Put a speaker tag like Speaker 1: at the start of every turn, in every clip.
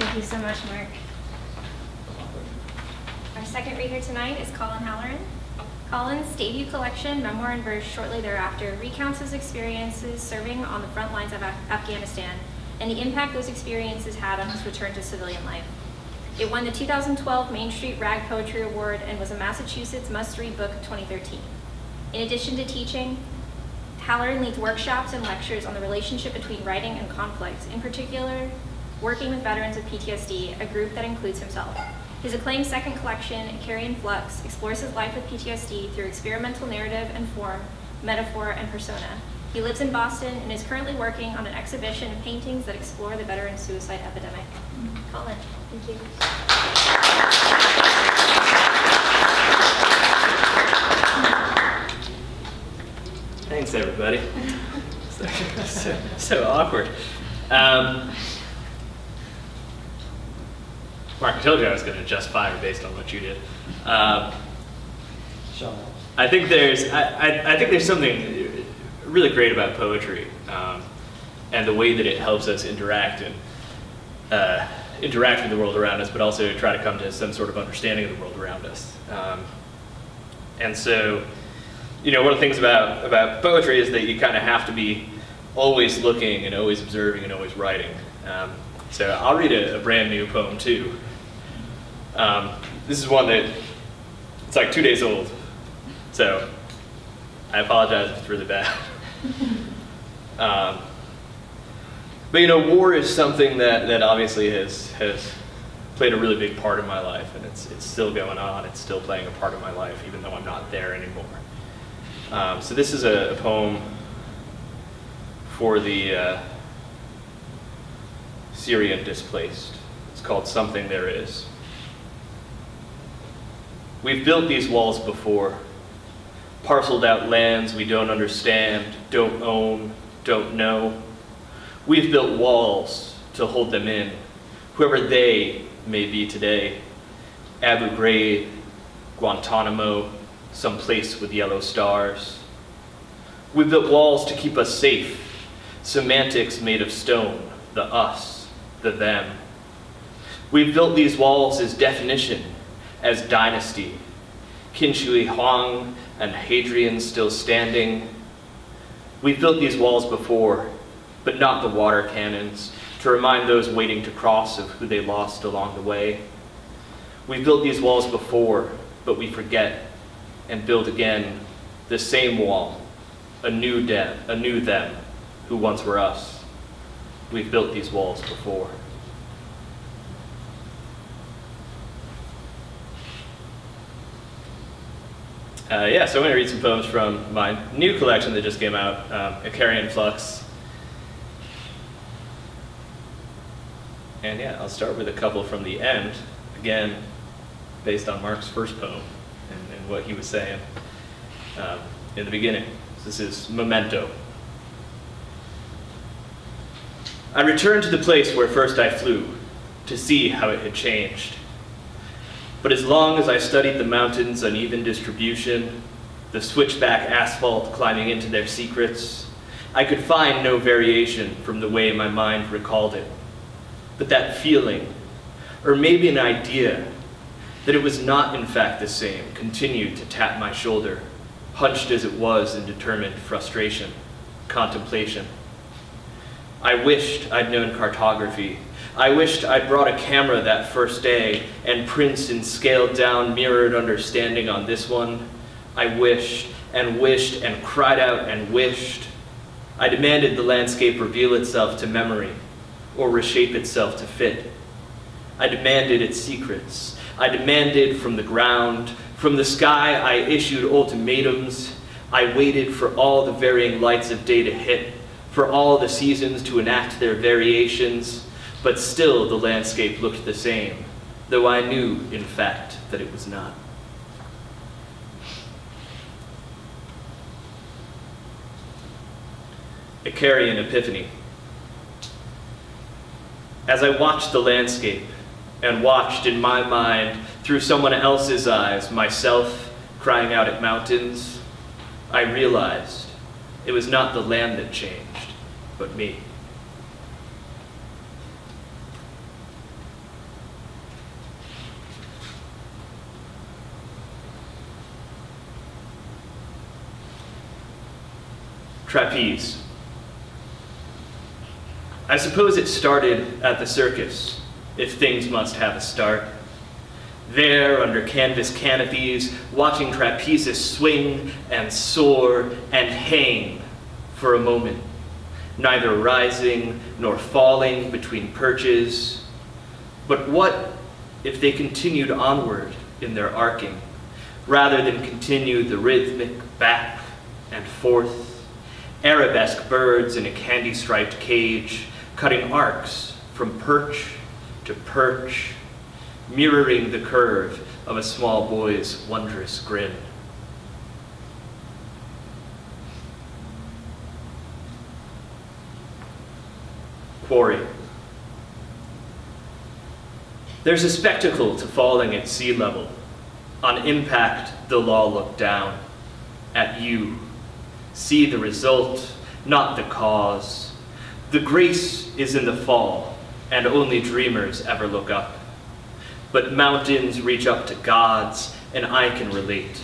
Speaker 1: Thank you so much, Mark. Our second reader tonight is Colin Halloran. Colin's debut collection, Memoir-in-Verse, shortly thereafter, recounts his experiences serving on the front lines of Afghanistan and the impact those experiences had on his return to civilian life. It won the 2012 Main Street Rag Poetry Award and was a Massachusetts must-read book of 2013. In addition to teaching, Halloran leads workshops and lectures on the relationship between writing and conflict, in particular, working with veterans with PTSD, a group that includes himself. His acclaimed second collection, Icarian Flux, explores his life with PTSD through experimental narrative and form, metaphor, and persona. He lives in Boston and is currently working on an exhibition of paintings that explore the veteran suicide epidemic. Colin, thank you.
Speaker 2: Thanks, everybody. So awkward. Mark, I told you I was going to adjust fire based on what you did. I think there's something really great about poetry and the way that it helps us interact with the world around us, but also try to come to some sort of understanding of the world around us. And so, one of the things about poetry is that you kind of have to be always looking and always observing and always writing. So I'll read a brand new poem too. This is one that it's like 2 days old, so I apologize if it's really bad. But war is something that obviously has played a really big part in my life, and it's still going on. It's still playing a part of my life, even though I'm not there anymore. So this is a poem for the Syrian displaced. It's called Something There Is. We've built these walls before, parceled out lands we don't understand, don't own, don't know. We've built walls to hold them in, whoever they may be today. Abu Ghraib, Guantanamo, some place with yellow stars. We've built walls to keep us safe, semantics made of stone, the us, the them. We've built these walls as definition, as dynasty. Qin Shi Huang and Hadrian still standing. We've built these walls before, but not the water cannons, to remind those waiting to cross of who they lost along the way. We've built these walls before, but we forget and build again the same wall, a new them who once were us. We've built these walls before. So I'm going to read some poems from my new collection that just came out, Icarian Flux. And I'll start with a couple from the end, again, based on Mark's first poem and what he was saying in the beginning. This is Memento. I returned to the place where first I flew, to see how it had changed. But as long as I studied the mountains' uneven distribution, the switchback asphalt climbing into their secrets, I could find no variation from the way my mind recalled it. But that feeling, or maybe an idea, that it was not in fact the same, continued to tap my shoulder, hunched as it was in determined frustration, contemplation. I wished I'd known cartography. I wished I'd brought a camera that first day and prints in scaled down mirrored understanding on this one. I wished and wished and cried out and wished. I demanded the landscape reveal itself to memory or reshape itself to fit. I demanded its secrets. I demanded from the ground, from the sky I issued ultimatums. I waited for all the varying lights of day to hit, for all the seasons to enact their variations, but still the landscape looked the same, though I knew, in fact, that it was not. Icarian Epiphany. As I watched the landscape, and watched in my mind, through someone else's eyes, myself crying out at mountains, I realized it was not the land that changed, but me. Trapeze. I suppose it started at the circus, if things must have a start. There, under canvas canopies, watching trapezists swing and soar and hang for a moment, neither rising nor falling between perches. But what if they continued onward in their arcing, rather than continue the rhythmic back and forth, arabesque birds in a candy-striped cage, cutting arcs from perch to perch, mirroring the curve of a small boy's wondrous grin. Quarry. There's a spectacle to falling at sea level. On impact, they'll all look down at you. See the result, not the cause. The grace is in the fall, and only dreamers ever look up. But mountains reach up to gods, and I can relate.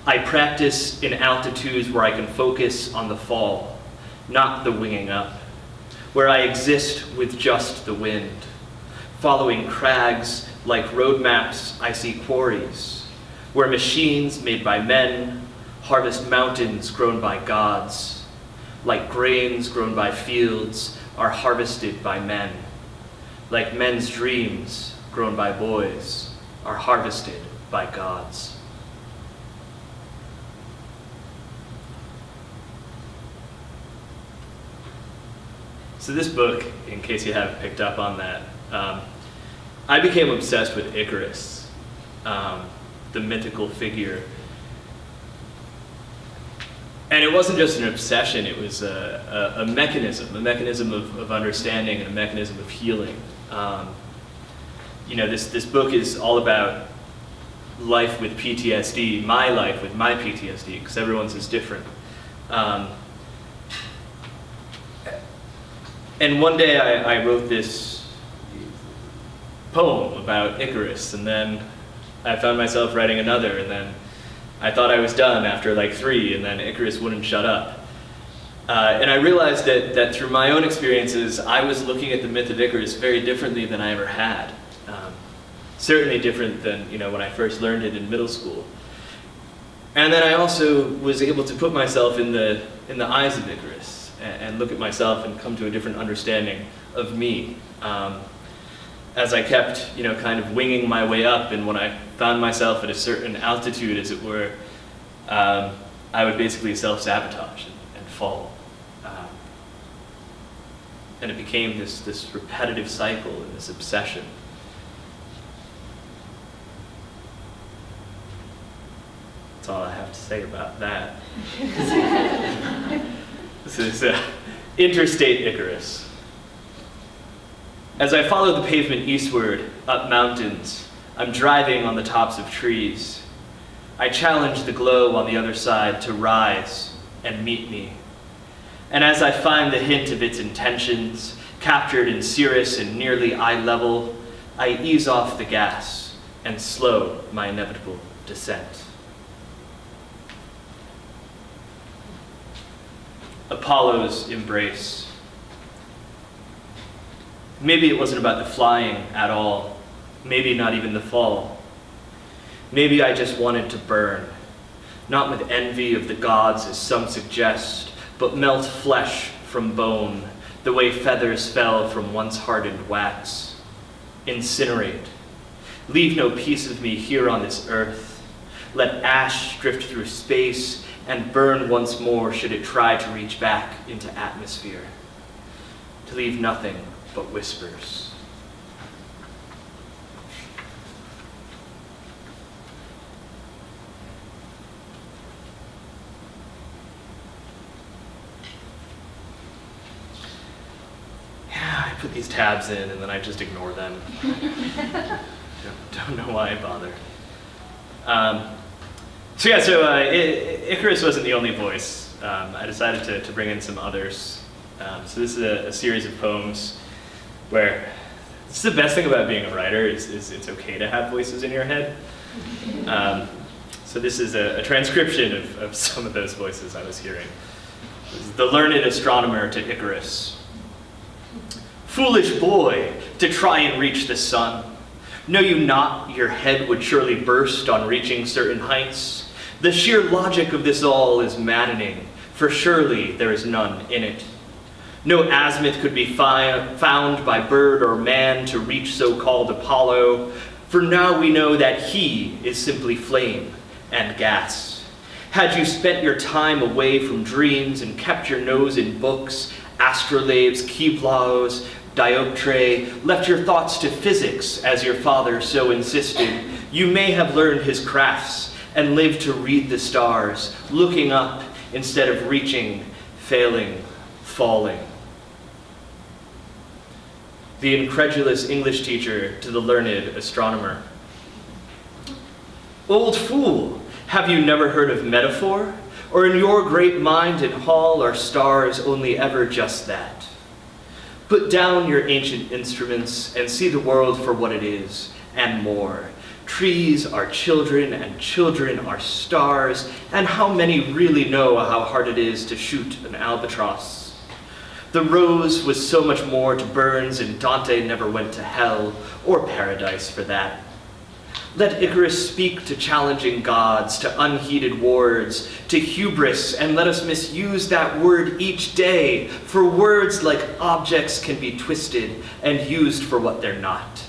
Speaker 2: I practice in altitudes where I can focus on the fall, not the winging up, where I exist with just the wind. Following crags like road maps, I see quarries, where machines made by men harvest mountains grown by gods, like grains grown by fields are harvested by men, like men's dreams grown by boys are harvested by gods. So this book, in case you haven't picked up on that, I became obsessed with Icarus, the mythical figure. And it wasn't just an obsession, it was a mechanism of understanding and a mechanism of healing. This book is all about life with PTSD, my life with my PTSD, because everyone's is different. And one day I wrote this poem about Icarus, and then I found myself writing another, and then I thought I was done after like 3, and then Icarus wouldn't shut up. And I realized that through my own experiences, I was looking at the myth of Icarus very differently than I ever had. Certainly different than when I first learned it in middle school. And then I also was able to put myself in the eyes of Icarus and look at myself and come to a different understanding of me. As I kept, kind of winging my way up, and when I found myself at a certain altitude, as it were, I would basically self-sabotage and fall. And it became this repetitive cycle and this obsession. That's all I have to say about that. This is Interstate Icarus. As I follow the pavement eastward, up mountains, I'm driving on the tops of trees. I challenge the glow on the other side to rise and meet me. And as I find the hint of its intentions, captured in cirrus and nearly eye level, I ease off the gas and slow my inevitable descent. Apollo's embrace. Maybe it wasn't about the flying at all. Maybe not even the fall. Maybe I just wanted to burn, not with envy of the gods as some suggest, but melt flesh from bone, the way feathers fell from once hardened wax. Incinerate. Leave no piece of me here on this earth. Let ash drift through space and burn once more should it try to reach back into atmosphere. To leave nothing but whispers. Yeah, I put these tabs in and then I just ignore them. Don't know why I bother. Icarus wasn't the only voice. I decided to bring in some others. So this is a series of poems where this is the best thing about being a writer is it's okay to have voices in your head. So this is a transcription of some of those voices I was hearing. The learned astronomer to Icarus. Foolish boy, to try and reach the sun. Know you not your head would surely burst on reaching certain heights? The sheer logic of this all is maddening, for surely there is none in it. No azimuth could be found by bird or man to reach so-called Apollo, for now we know that he is simply flame and gas. Had you spent your time away from dreams and kept your nose in books, astrolabes, kiblaos, dioptre, left your thoughts to physics as your father so insisted, you may have learned his crafts and lived to read the stars, looking up instead of reaching, failing, falling. The incredulous English teacher to the learned astronomer. Old fool, have you never heard of metaphor? Or in your great mind and hall are stars only ever just that? Put down your ancient instruments and see the world for what it is, and more. Trees are children, and children are stars, and how many really know how hard it is to shoot an albatross? The rose was so much more to Burns, and Dante never went to hell, or paradise for that. Let Icarus speak to challenging gods, to unheeded words, to hubris, and let us misuse that word each day, for words like objects can be twisted and used for what they're not.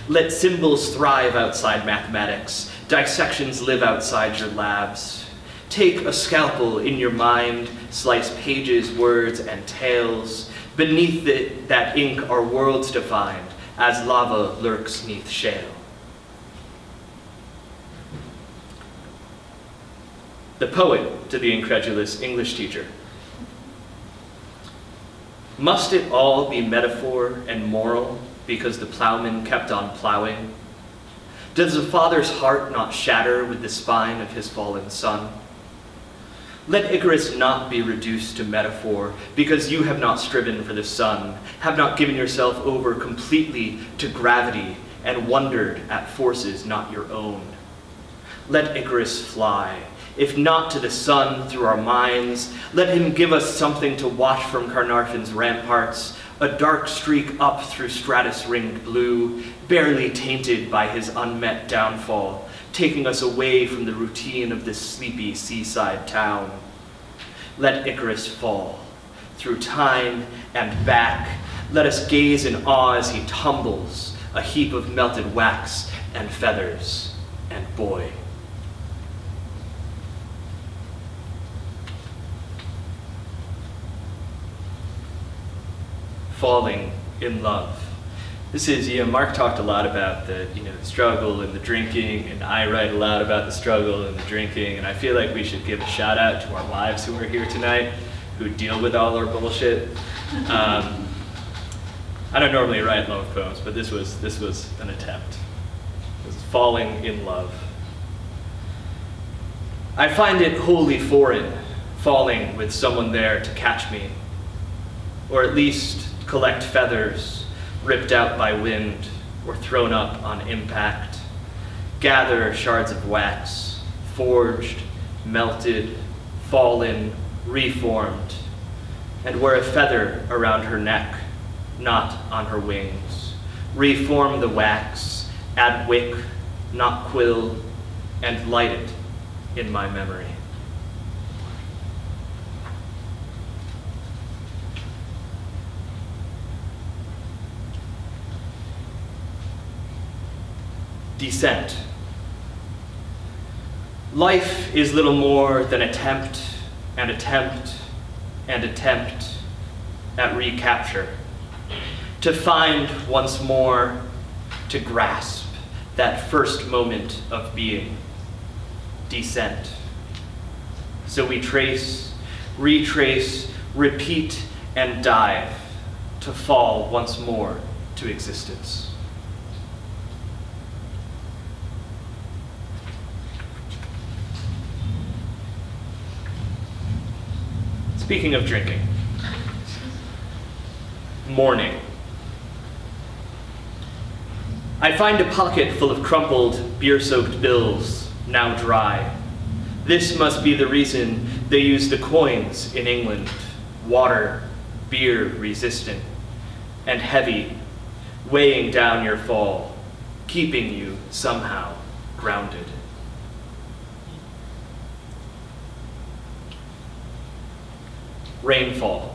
Speaker 2: Let symbols thrive outside mathematics, dissections live outside your labs. Take a scalpel in your mind, slice pages, words, and tales. Beneath that ink are worlds defined, as lava lurks neath shale. The poet to the incredulous English teacher. Must it all be metaphor and moral because the plowman kept on plowing? Does the father's heart not shatter with the spine of his fallen son? Let Icarus not be reduced to metaphor because you have not striven for the sun, have not given yourself over completely to gravity and wondered at forces not your own. Let Icarus fly, if not to the sun through our minds, let him give us something to watch from Carnarvon's ramparts, a dark streak up through stratus-ringed blue, barely tainted by his unmet downfall, taking us away from the routine of this sleepy seaside town. Let Icarus fall, through time and back. Let us gaze in awe as he tumbles, a heap of melted wax and feathers, and boy. Falling in love. This is, Mark talked a lot about the struggle and the drinking, and I write a lot about the struggle and the drinking, and I feel like we should give a shout out to our wives who are here tonight, who deal with all our bullshit. I don't normally write love poems, but this was an attempt. It was falling in love. I find it wholly foreign, falling with someone there to catch me, or at least collect feathers ripped out by wind or thrown up on impact, gather shards of wax, forged, melted, fallen, reformed, and wear a feather around her neck, not on her wings. Reform the wax, add wick, not quill, and light it in my memory. Descent. Life is little more than attempt and attempt and attempt at recapture. To find once more, to grasp that first moment of being. Descent. So we trace, retrace, repeat, and dive to fall once more to existence. Speaking of drinking, morning. I find a pocket full of crumpled, beer-soaked bills, now dry. This must be the reason They use the coins in England, water, beer resistant, and heavy, weighing down your fall, keeping you somehow grounded. Rainfall.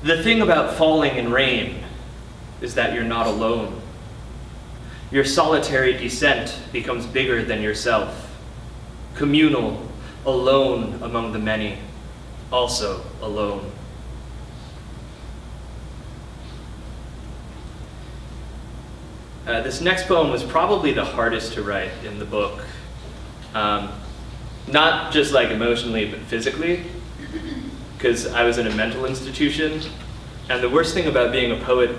Speaker 2: The thing about falling in rain is that you're not alone. Your solitary descent becomes bigger than yourself, communal, alone among the many, also alone. This next poem was probably the hardest to write in the book. Not just like emotionally, but physically, because I was in a mental institution. And the worst thing about being a poet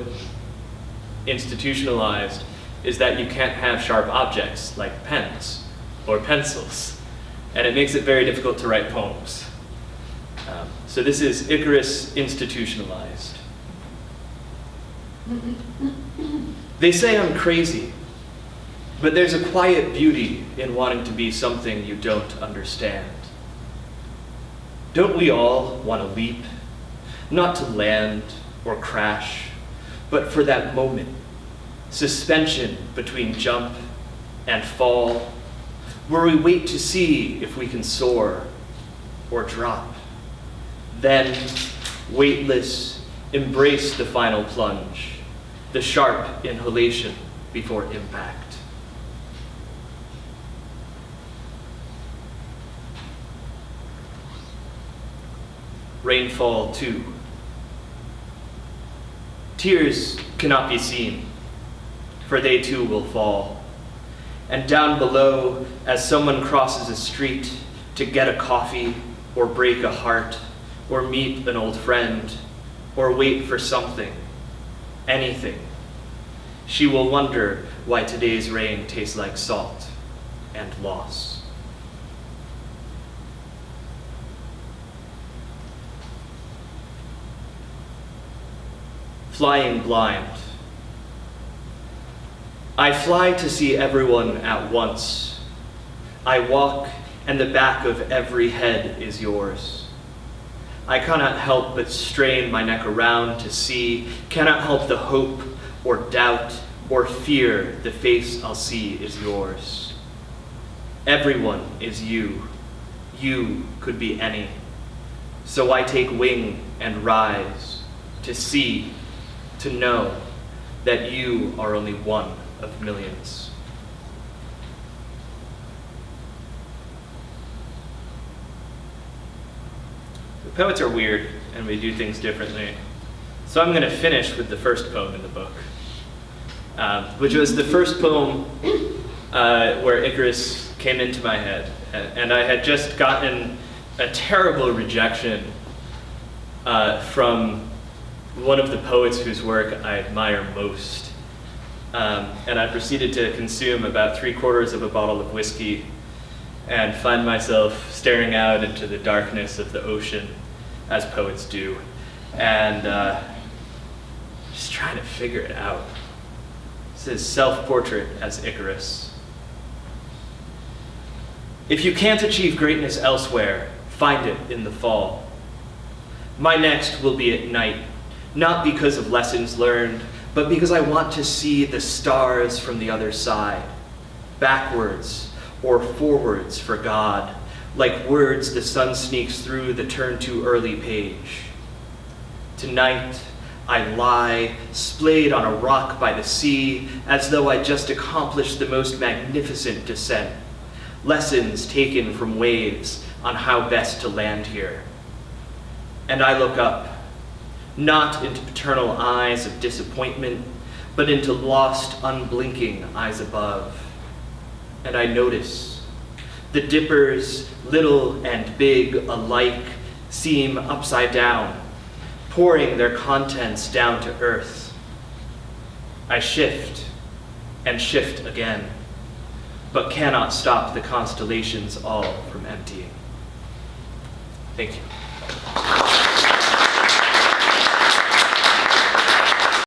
Speaker 2: institutionalized is that you can't have sharp objects like pens or pencils. And it makes it very difficult to write poems. So this is Icarus institutionalized. They say I'm crazy, but there's a quiet beauty in wanting to be something you don't understand. Don't we all want to leap, not to land or crash, but for that moment, suspension between jump and fall, where we wait to see if we can soar or drop. Then, weightless, embrace the final plunge, the sharp inhalation before impact. Rainfall 2. Tears cannot be seen, for they too will fall. And down below, as someone crosses a street to get a coffee, or break a heart, or meet an old friend, or wait for something, anything, she will wonder why today's rain tastes like salt and loss. Flying blind. I fly to see everyone at once. I walk, and the back of every head is yours. I cannot help but strain my neck around to see, cannot help the hope or doubt or fear the face I'll see is yours. Everyone is you. You could be any. So I take wing and rise to see, to know that you are only one of millions. The poets are weird, and we do things differently. So I'm going to finish with the first poem in the book, which was the first poem where Icarus came into my head. And I had just gotten a terrible rejection from one of the poets whose work I admire most. And I proceeded to consume about 3/4 of a bottle of whiskey and find myself staring out into the darkness of the ocean, as poets do, and just trying to figure it out. This is self-portrait as Icarus. If you can't achieve greatness elsewhere, find it in the fall. My next will be at night, not because of lessons learned, but because I want to see the stars from the other side, backwards or forwards for God, like words the sun sneaks through the turn too early page. Tonight, I lie, splayed on a rock by the sea, as though I just accomplished the most magnificent descent, lessons taken from waves on how best to land here. And I look up, not into paternal eyes of disappointment, but into lost, unblinking eyes above. And I notice the dippers, little and big alike, seem upside down, pouring their contents down to earth. I shift and shift again, but cannot stop the constellations all from emptying. Thank you.